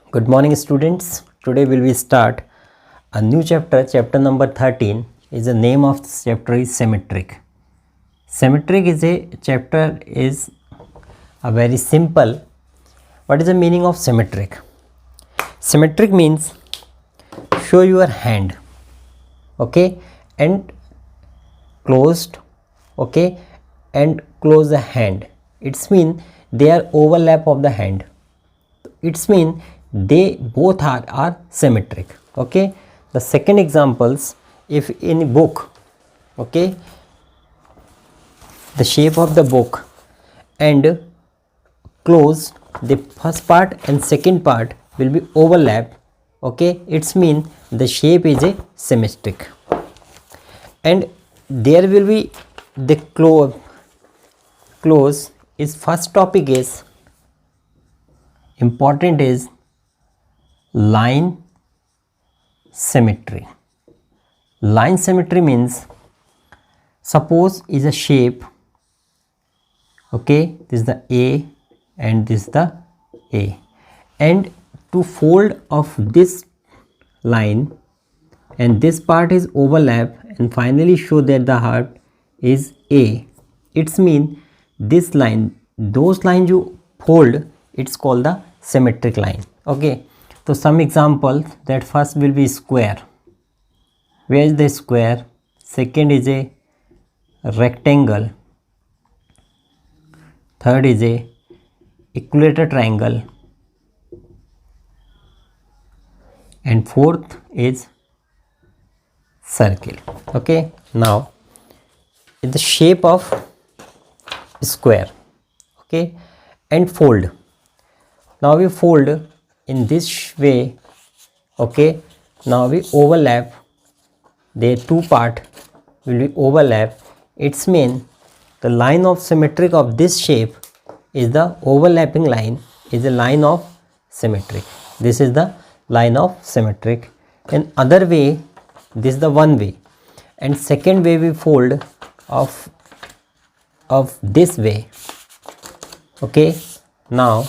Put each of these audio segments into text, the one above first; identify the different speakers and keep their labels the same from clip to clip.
Speaker 1: Good morning students. Today we will start a new chapter number 13. Is the name of this chapter is symmetric. Symmetric is a chapter is a very simple. What is the meaning of symmetric? Symmetric means show your hand, okay, and closed, okay, and close the hand. It's mean they are overlap of the hand. It's mean they both are symmetric, okay. The second examples, if in book, okay, the shape of the book and close, the first part and second part will be overlap, okay. It's mean the shape is a symmetric, and there will be the close is first topic is important is line symmetry. Line symmetry means suppose is a shape, okay, this is the A and this is the A, and to fold of this line and this part is overlap and finally show that the heart is A. It's mean this line, those lines you fold, it's called the symmetric line, okay. So some examples, that first will be square. Where is the square? Second is a rectangle. Third is a equilateral triangle, and fourth is circle, okay. Now in the shape of square, okay, and fold. Now we fold in this way, okay. Now we overlap, the two part will be overlap. It's mean the line of symmetric of this shape is the overlapping line, is a line of symmetric. This is the line of symmetric. In other way, this is the one way, and second way we fold of this way, okay. Now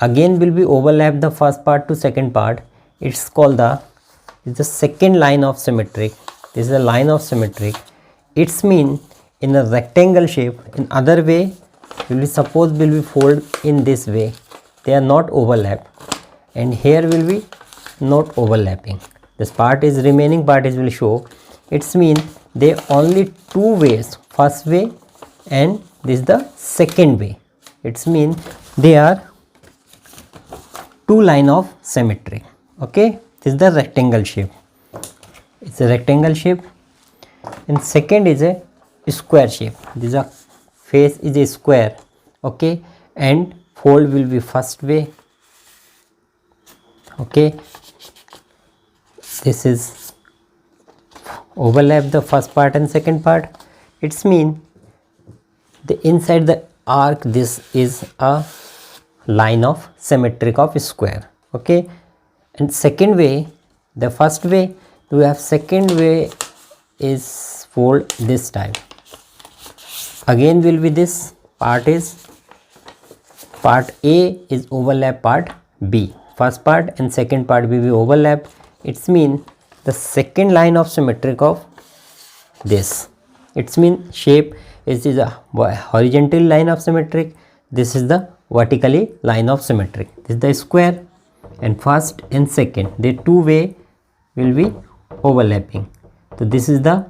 Speaker 1: again will be overlap the first part to second part. It's called the second line of symmetric. This is a line of symmetric. It's mean in a rectangle shape. In other way will be suppose will be fold in this way, they are not overlap, and here will be not overlapping. This part is remaining part is will show. It's mean they only two ways, first way and this is the second way. It's mean they are two line of symmetric, okay. This is the rectangle shape, it's a rectangle shape, and second is a square shape. This is a face is a square, okay, and fold will be first way, okay. This is overlap the first part and second part. It's mean the inside the arc, this is a line of symmetric of square, okay. And second way, the first way we have, second way is fold this type. Again will be this part is part A is overlap part B, first part and second part will be overlap. It's mean the second line of symmetric of this. It's mean shape is a horizontal line of symmetric. This is the vertically line of symmetric. This is the square, and first and second the two way will be overlapping. So this is the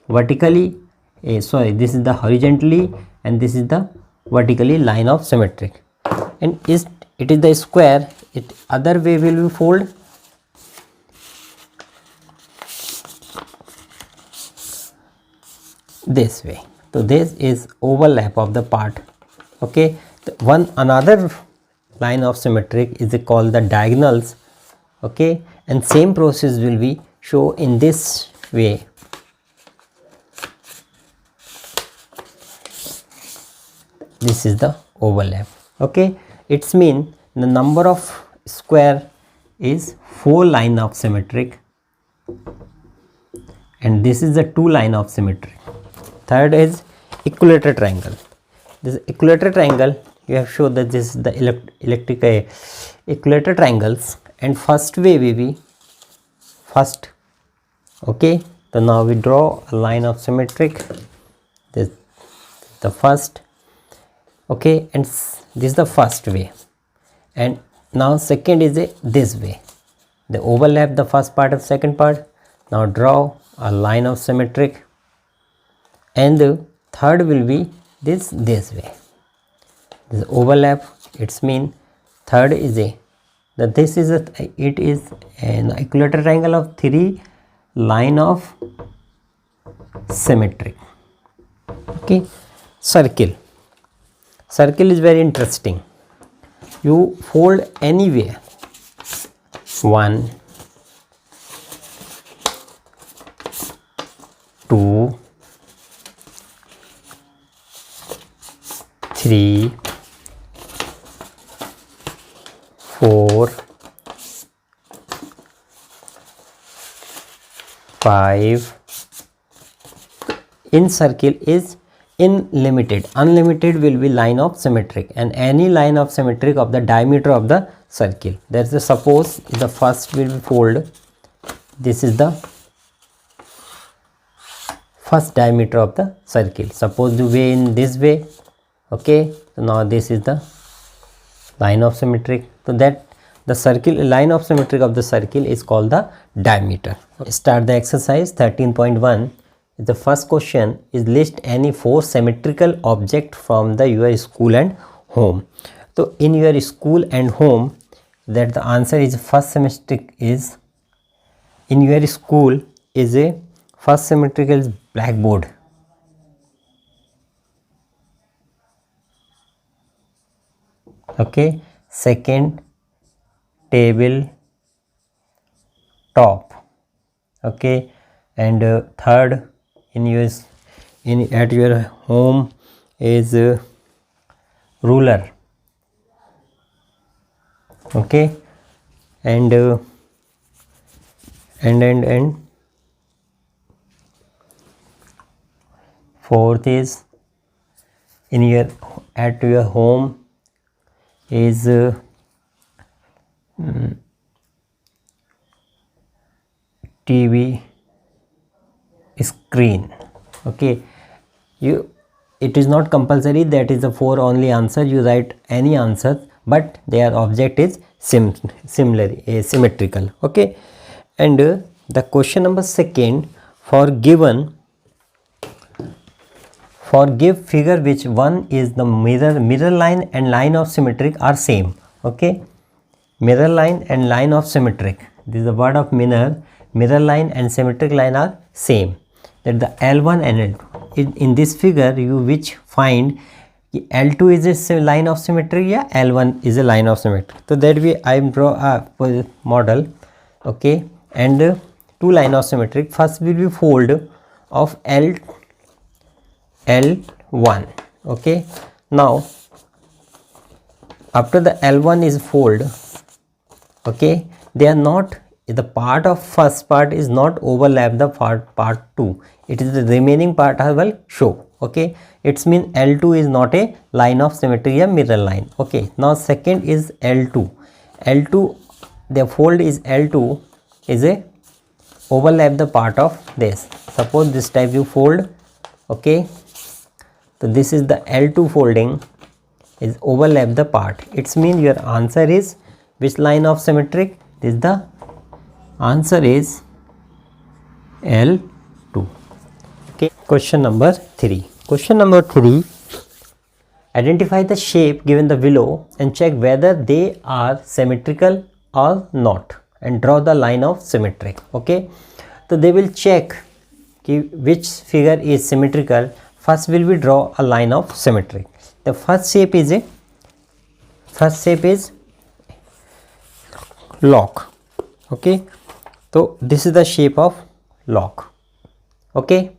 Speaker 1: vertically this is the horizontally and this is the vertically line of symmetric, and it is the square. It other way will be fold. This way. So this is overlap of the part, okay. One another line of symmetric is called the diagonals, okay, and same process will be show in this way. This is the overlap, okay. It's mean the number of square is 4 line of symmetric, and this is the 2 line of symmetric. Third is equilateral triangle. This equilateral triangle you have shown that this is the electric equilateral triangles, and first way will be first. Okay, so now we draw a line of symmetric, this the first. Okay, and this is the first way, and now second is this way, they overlap the first part of second part. Now draw a line of symmetric, and the third will be this way, this overlap. It's mean third is that this is it is an equilateral triangle of 3 line of symmetric. Okay, circle is very interesting. You fold anywhere, 1, 2, 3, 4, 5. In circle is unlimited. Unlimited will be line of symmetric, and any line of symmetric of the diameter of the circle. That's the suppose the first will be fold. This is the first diameter of the circle. Suppose the way in this way. Okay, so now this is the line of symmetric. So that the circle line of symmetric of the circle is called the diameter. Start the exercise 13.1. The first question is list any 4 symmetrical object from your school and home. So in your school and home, that the answer is first symmetric is in your school is a first symmetrical is blackboard. Okay, second table top. Okay, and third at your home is ruler. Okay, and fourth is at your home is TV screen. Okay, it is not compulsory that is the 4 only answer, you write any answer, but their object is symmetrical. Okay, and the question number second, give figure which one is the mirror line and line of symmetric are same. Okay, mirror line and line of symmetric, this is the word of mirror line and symmetric line are same. That the L1 and L2 in this figure you which find L2 is a line of symmetry, yeah, L1 is a line of symmetry. So that way I draw a model. Okay, and 2 line of symmetric. First will be fold of L1. Okay, now after the L1 is fold, okay, they are not, the part of first part is not overlap the part 2, it is the remaining part I will show. Okay, it's mean L2 is not a line of symmetry, a mirror line. Okay, now second is L2. The fold is L2 is a overlap the part of this. Suppose this type you fold. Okay, so this is the L2 folding is overlap the part. It's mean your answer is which line of symmetric? This the answer is L2. Okay, question number 3. Question number 3, identify the shape given the below and check whether they are symmetrical or not, and draw the line of symmetric. Okay, so they will check which figure is symmetrical. First will we draw a line of symmetric. The first shape is lock. Okay, so this is the shape of lock. Okay,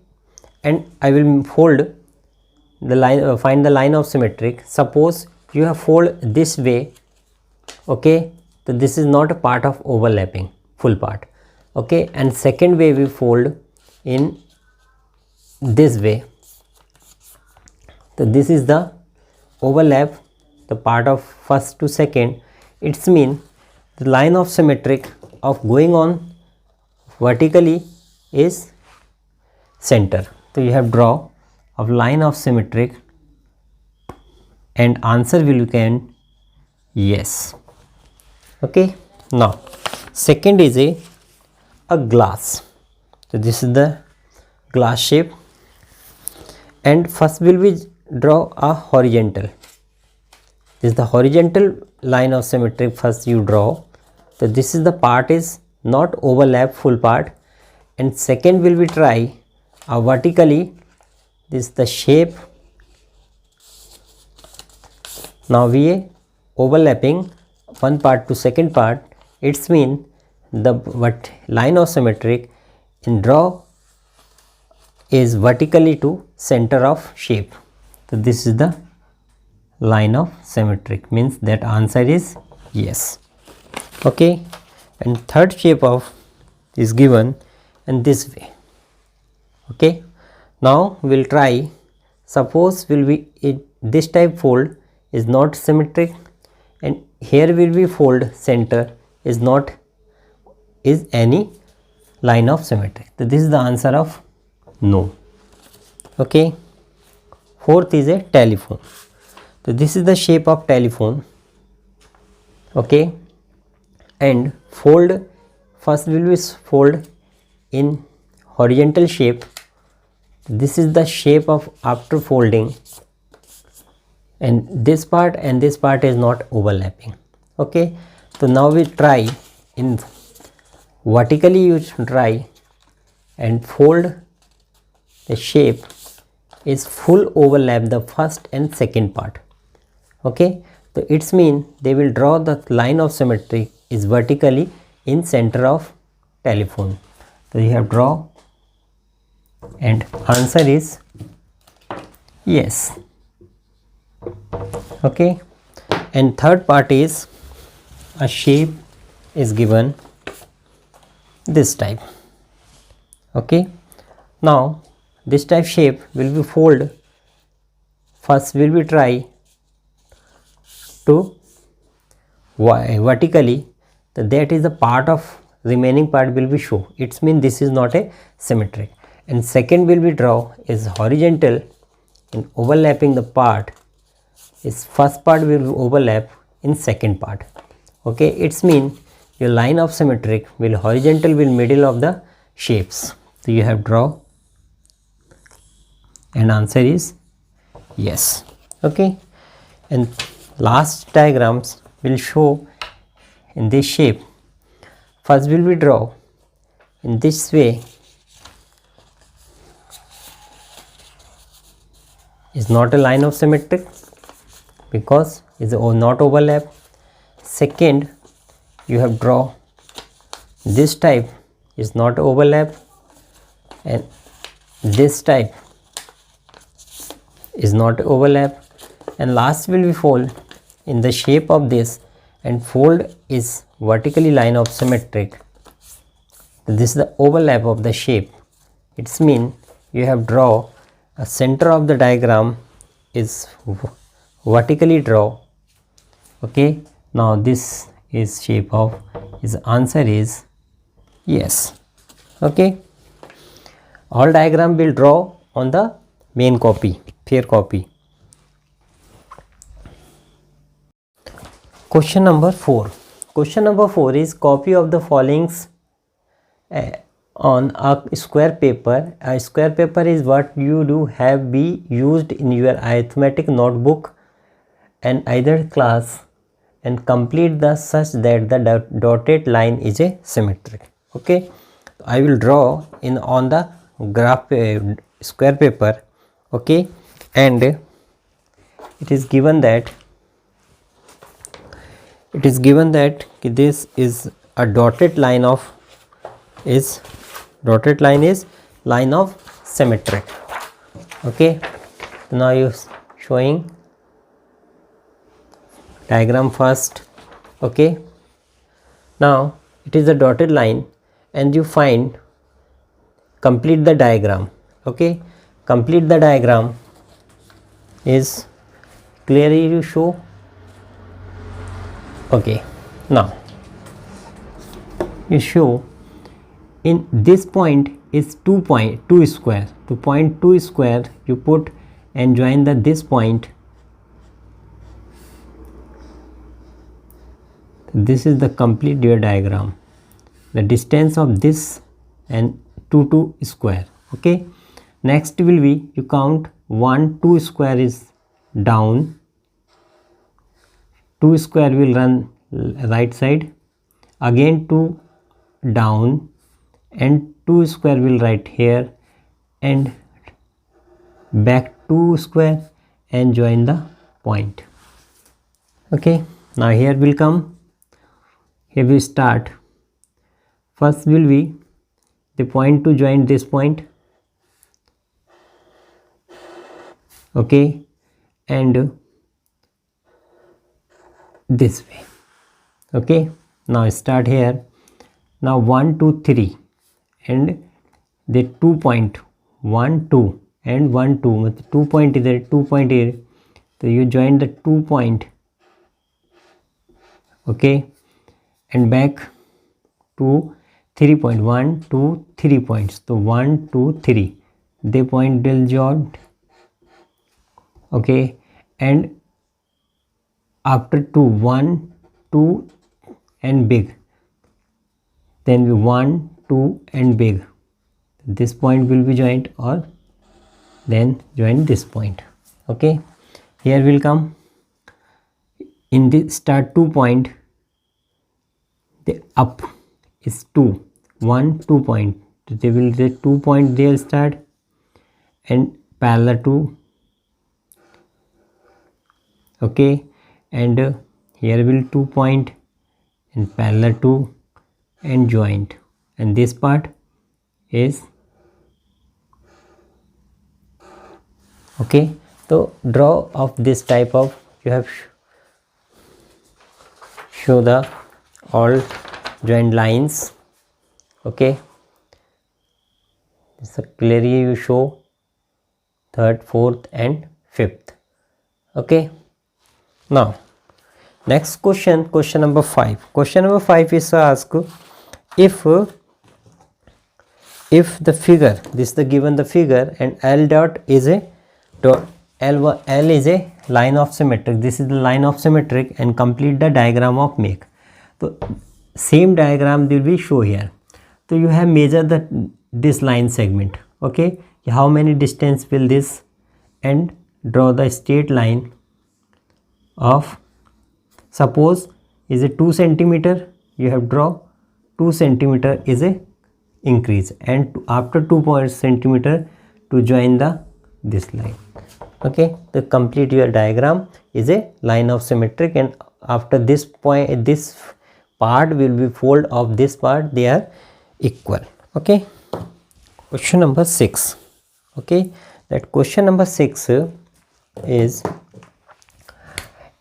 Speaker 1: and I will fold the line, find the line of symmetric. Suppose you have fold this way. Okay, so this is not a part of overlapping full part. Okay, and second way we fold in this way. So this is the overlap the part of first to second, it's mean the line of symmetric of going on vertically is center. So you have draw of line of symmetric and answer will become yes. Okay. Now second is a glass. So this is the glass shape, and first will we draw a horizontal. This is the horizontal line of symmetric first you draw. So this is the part is not overlap full part, and second will we try a vertically. This is the shape. Now we overlapping one part to second part. It's mean the line of symmetric in draw is vertically to center of shape. So this is the line of symmetric, means that answer is yes. Okay, and third shape of is given in this way. Okay, now we'll try. Suppose will be this type fold is not symmetric, and here will be fold center is not is any line of symmetry. So this is the answer of no. Okay. Fourth is a telephone. So this is the shape of telephone. Okay, and fold first will be fold in horizontal shape. This is the shape of after folding, and this part is not overlapping. Okay, so now we try in vertically you try and fold the shape is full overlap the first and second part. Okay, so it's mean they will draw the line of symmetry is vertically in center of telephone. So you have draw, and answer is yes. Okay, and third part is a shape is given this type. Okay, now this type shape will be fold. First will be try to vertically, that is the part of remaining part will be show. It's mean this is not a symmetric. And second will be draw is horizontal in overlapping the part is first part will overlap in second part. Okay, it's mean your line of symmetric will horizontal will middle of the shapes. So you have draw, and answer is yes. Okay, and last diagrams will show in this shape. First will be draw in this way is not a line of symmetric because is not overlap. Second, you have draw this type is not overlap, and this type is not overlap, and last will be fold in the shape of this, and fold is vertically line of symmetric. This is the overlap of the shape. It's mean you have draw a center of the diagram is vertically draw. Okay, now this is shape of his answer is yes. Okay, all diagram will draw on the main copy, fair copy. Question number 4. Question number 4 is copy of the followings on a square paper. A square paper is what you do have be used in your arithmetic notebook and either class, and complete the such that the dotted line is a symmetric. Okay, I will draw in on the graph square paper. Okay, and it is given that this is a dotted line of is line of symmetric. Okay, now you showing diagram first. Okay, now it is a dotted line and you find complete the diagram. Okay, complete the diagram is clearly you show Okay, now you show in this point is 2 square. To point 2 square you put and join this point. This is the complete your diagram, the distance of this and 2 square. Okay, next will be you count 1 2 square is down, 2 square will run right side, again 2 down, and 2 square will right here and back 2 square and join the point. Okay, now here will come, here we start. First will be the point to join this point. Okay, and this way. Okay, now start here. Now 1 2 3 and the 2 point 1 2 and 1 2, 2 point is there, 2 point here, so you join the 2 point. Okay, and back to 3 point 1 2 3 points, so 1 2 3 they point will join. Okay, and after 2 1 2 and big, then we 1 2 and big, this point will be joined or then join this point. Okay, here will come in the start 2 point, the up is 2 1 2 point, they will the 2 point they'll start and parallel to. Okay, and here will 2 point and parallel to and joint, and this part is. Okay, so draw of this type of, you have show the all joined lines. Okay, so clearly you show third, fourth and fifth. Okay, now next question, question number 5. Question number 5 is asked if the figure, this is the given the figure, and L dot is a dot, L is a line of symmetric, this is the line of symmetric, and complete the diagram of make. So same diagram will be show here. So you have measured this line segment. Okay, how many distance will this, and draw the straight line of, suppose is a 2 centimeter, you have draw 2 centimeter is a increase, and after 2 centimeter to join this line. Okay, the complete your diagram is a line of symmetric, and after this point this part will be fold of this part, they are equal. Okay, question number 6. Okay, that question number 6 is,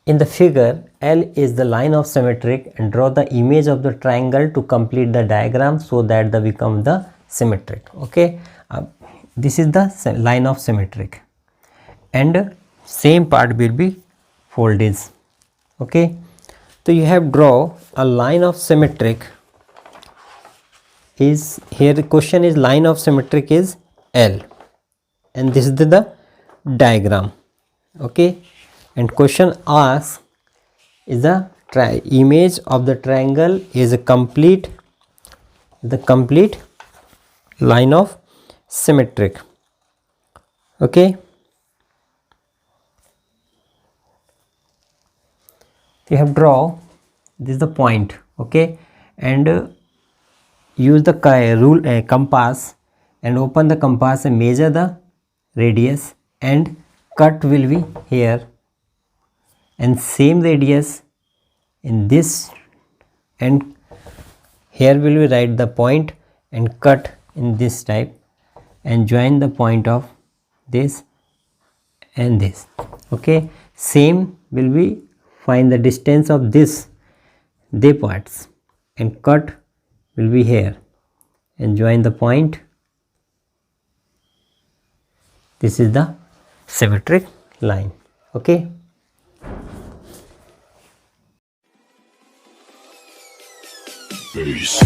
Speaker 1: in the figure L is the line of symmetric, and draw the image of the triangle to complete the diagram so that they become the symmetric. Okay, this is the line of symmetric, and same part will be folded. Okay, so you have draw a line of symmetric is, here the question is line of symmetric is L, and this is the diagram. Okay, and question asks is the image of the triangle is a complete line of symmetric. Okay, you have draw, this is the point. Okay, and use the rule compass, and open the compass and measure the radius, and cut will be here, and same radius in this, and here will be write the point and cut in this type, and join the point of this and this. Okay, same will be find the distance of this they parts, and cut will be here, and join the point. This is the symmetric line. Okay,
Speaker 2: face.